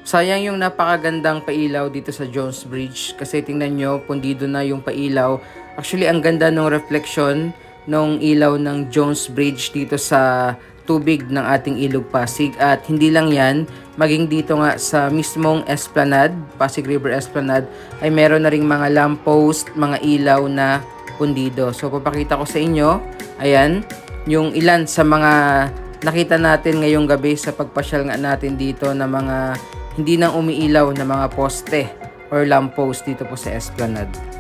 Sayang yung napakagandang pailaw dito sa Jones Bridge kasi tingnan nyo, pundido na yung pailaw. Actually, ang ganda ng reflection ng ilaw ng Jones Bridge dito sa tubig ng ating Ilog Pasig. At hindi lang yan, maging dito nga sa mismong Esplanade, Pasig River Esplanade, ay meron na ring mga lamppost, mga ilaw na pundido. So, papakita ko sa inyo, ayan, yung ilan sa mga nakita natin ngayong gabi sa pagpasyal nga natin dito na mga hindi nang umiilaw na mga poste or lamppost dito po sa Esplanade.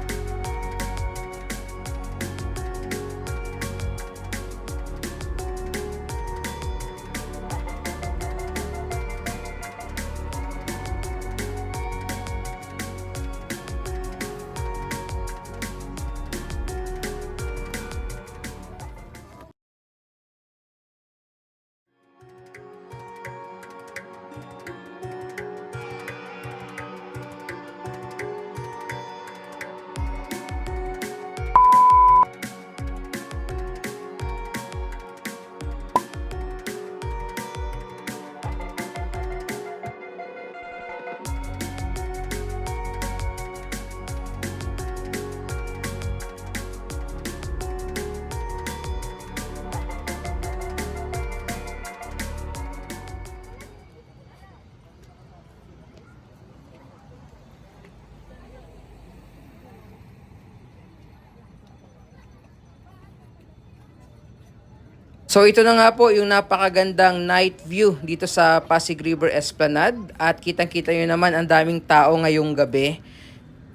So ito na nga po yung napakagandang night view dito sa Pasig River Esplanade at kitang-kita nyo naman ang daming tao ngayong gabi.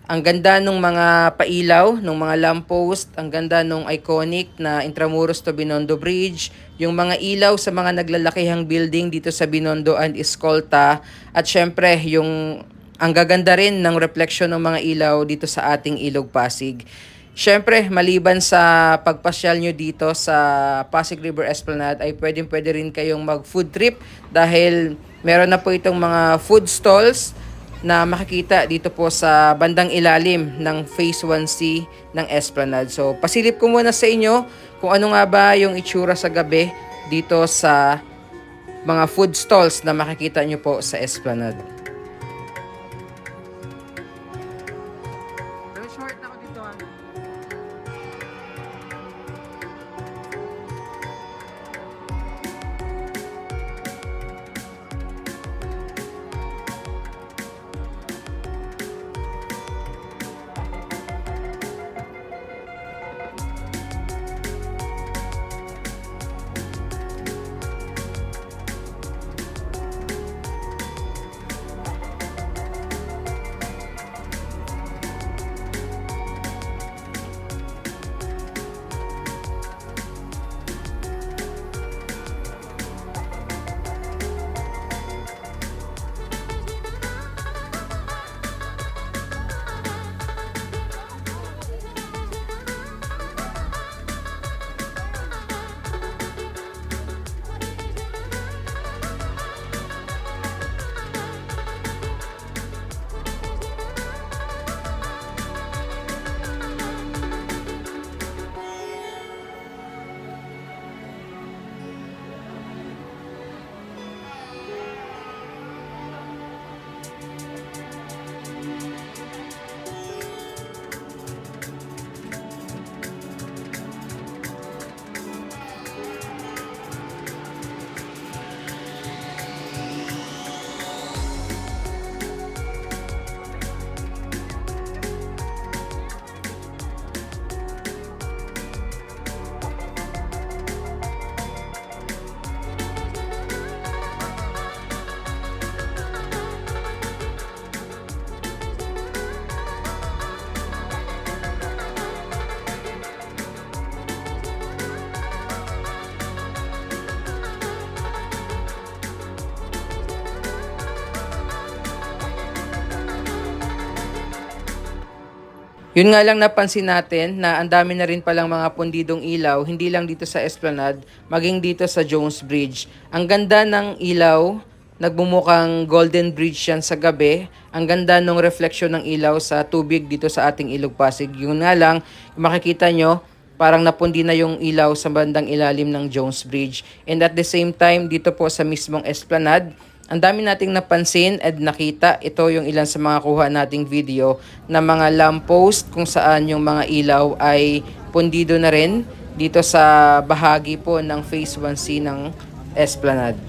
Ang ganda nung mga pailaw, nung mga lamppost, ang ganda nung iconic na Intramuros to Binondo Bridge, yung mga ilaw sa mga naglalakihang building dito sa Binondo and Escolta, at syempre yung ang gaganda rin ng refleksyon ng mga ilaw dito sa ating Ilog Pasig. Syempre, maliban sa pagpasyal nyo dito sa Pasig River Esplanade ay pwede rin kayong mag food trip dahil meron na po itong mga food stalls na makikita dito po sa bandang ilalim ng Phase 1C ng Esplanade. So, pasilip ko muna sa inyo kung ano nga ba yung itsura sa gabi dito sa mga food stalls na makikita nyo po sa Esplanade. Short ako dito. Yun nga lang napansin natin na ang dami na rin palang mga pundidong ilaw, hindi lang dito sa Esplanade, maging dito sa Jones Bridge. Ang ganda ng ilaw, nagbumukang golden bridge yan sa gabi. Ang ganda ng refleksyon ng ilaw sa tubig dito sa ating Ilog Pasig. Yun nga lang, makikita nyo, parang napundi na yung ilaw sa bandang ilalim ng Jones Bridge. And at the same time, dito po sa mismong Esplanade, Ang dami nating napansin at nakita. Ito yung ilan sa mga kuha nating video na mga lamppost kung saan yung mga ilaw ay pundido na rin dito sa bahagi po ng Phase 1C ng Esplanade.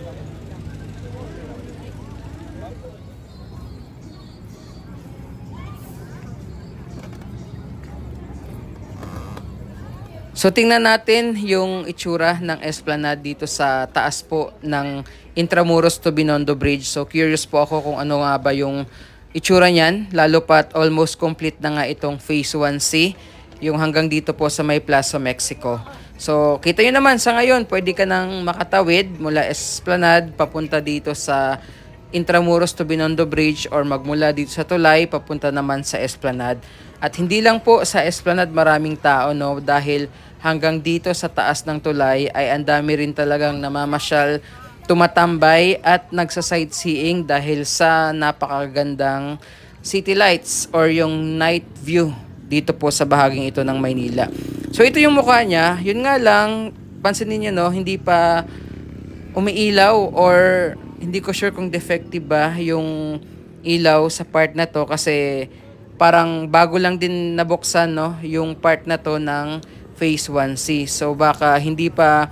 So tingnan natin yung itsura ng Esplanade dito sa taas po ng Intramuros to Binondo Bridge. So curious po ako kung ano nga ba yung itsura niyan, lalo pat almost complete na nga itong Phase 1C, yung hanggang dito po sa may Plaza Mexico. So kita nyo naman sa ngayon, pwede ka nang makatawid mula Esplanade papunta dito sa Intramuros to Binondo Bridge or magmula dito sa Tulay papunta naman sa Esplanade. At hindi lang po sa Esplanade maraming tao, no, dahil hanggang dito sa taas ng Tulay ay ang dami rin talagang namamasyal, tumatambay at nagsa-sightseeing dahil sa napakagandang city lights or yung night view dito po sa bahaging ito ng Maynila. So ito yung mukha niya, yun nga lang, pansinin niyo, no, hindi pa umiilaw or hindi ko sure kung defective ba yung ilaw sa part na to kasi parang bago lang din nabuksan, no, yung part na to ng Phase 1C. So baka hindi pa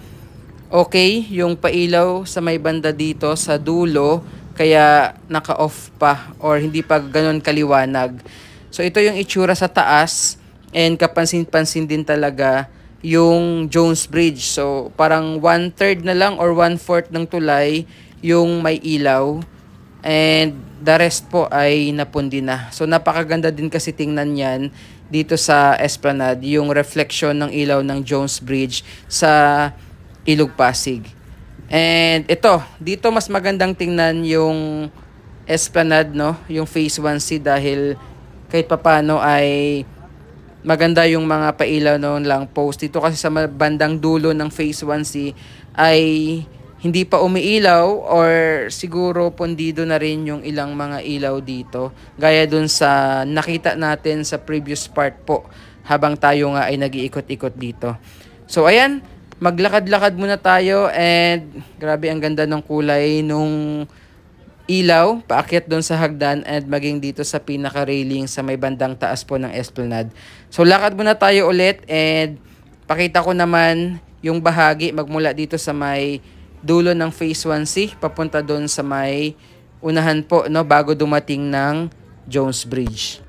okay yung pailaw sa may banda dito sa dulo kaya naka-off pa or hindi pa ganun kaliwanag. So ito yung itsura sa taas and kapansin-pansin din talaga yung Jones Bridge. So parang 1/3 na lang or 1/4 ng tulay yung may ilaw. And the rest po ay napundi na. So napakaganda din kasi tingnan yan dito sa Esplanade, yung reflection ng ilaw ng Jones Bridge sa Ilog Pasig. And ito, dito mas magandang tingnan yung Esplanade, no, yung Phase 1C dahil kahit papano ay maganda yung mga pailaw noon lang post. Dito kasi sa bandang dulo ng Phase 1C ay hindi pa umiilaw or siguro pundido na rin yung ilang mga ilaw dito. Gaya dun sa nakita natin sa previous part po habang tayo nga ay nag-iikot-ikot dito. So ayan, maglakad-lakad muna tayo and grabe ang ganda ng kulay nung ilaw paakyat doon sa hagdan and maging dito sa pinaka-railing sa may bandang taas po ng Esplanade. So lakad muna tayo ulit and pakita ko naman yung bahagi magmula dito sa may dulo ng Phase 1C papunta doon sa may unahan po, no, bago dumating ng Jones Bridge.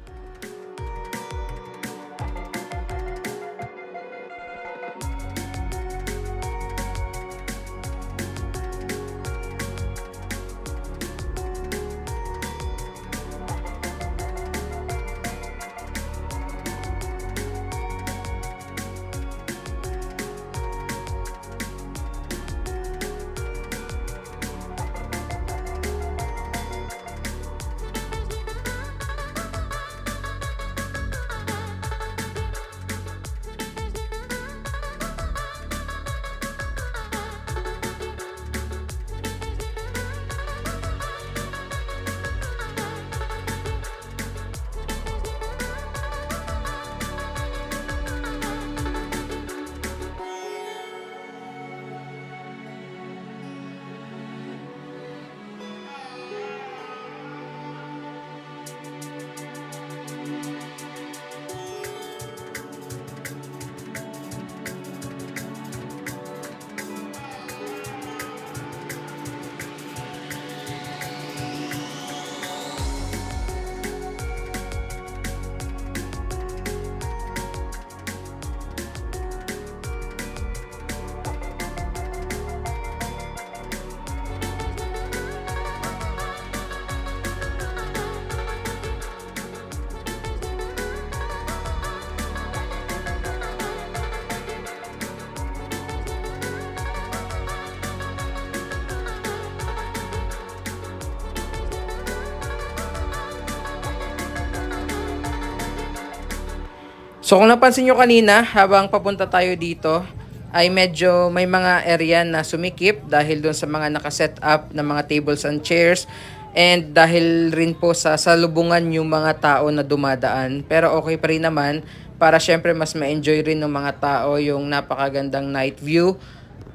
So kung napansin nyo kanina, habang papunta tayo dito, ay medyo may mga area na sumikip dahil doon sa mga nakaset up na mga tables and chairs and dahil rin po sa salubungan yung mga tao na dumadaan. Pero okay pa rin naman para syempre mas ma-enjoy rin ng mga tao yung napakagandang night view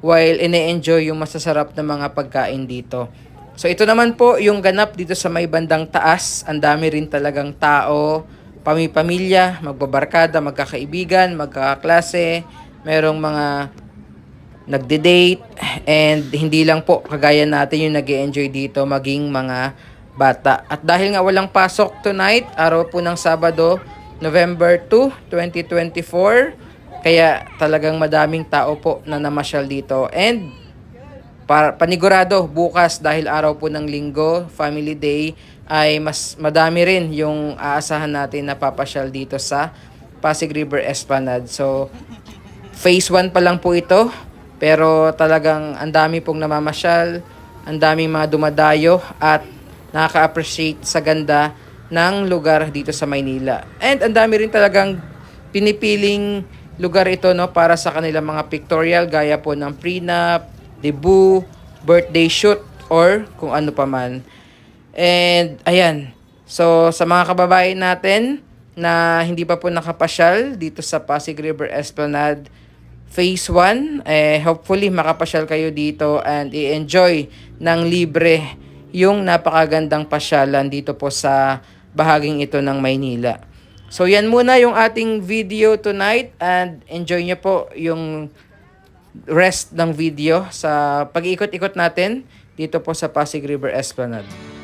while ine-enjoy yung masasarap na mga pagkain dito. So ito naman po yung ganap dito sa may bandang taas. Ang dami rin talagang tao, pamilya, magbabarkada, magkakaibigan, magkakaklase, merong mga nagde-date, and hindi lang po kagaya natin yung nag-enjoy dito, maging mga bata. At dahil nga walang pasok tonight, araw po ng Sabado, November 2, 2024, kaya talagang madaming tao po na namasyal dito. And panigurado bukas dahil araw po ng Linggo, Family Day, ay mas madami rin yung aasahan natin na papasyal dito sa Pasig River Esplanade. So, phase 1 pa lang po ito, pero talagang ang dami pong namamasyal, ang daming mga dumadayo at nakaka-appreciate sa ganda ng lugar dito sa Maynila. And ang dami rin talagang pinipiling lugar ito, no, para sa kanilang mga pictorial gaya po ng prenup, debut, birthday shoot, or kung ano pa man. And ayan, so sa mga kababayan natin na hindi pa po nakapasyal dito sa Pasig River Esplanade Phase 1, hopefully makapasyal kayo dito and i-enjoy ng libre yung napakagandang pasyalan dito po sa bahaging ito ng Maynila. So yan muna yung ating video tonight, and enjoy nyo po yung rest ng video sa pag-iikot-ikot natin dito po sa Pasig River Esplanade.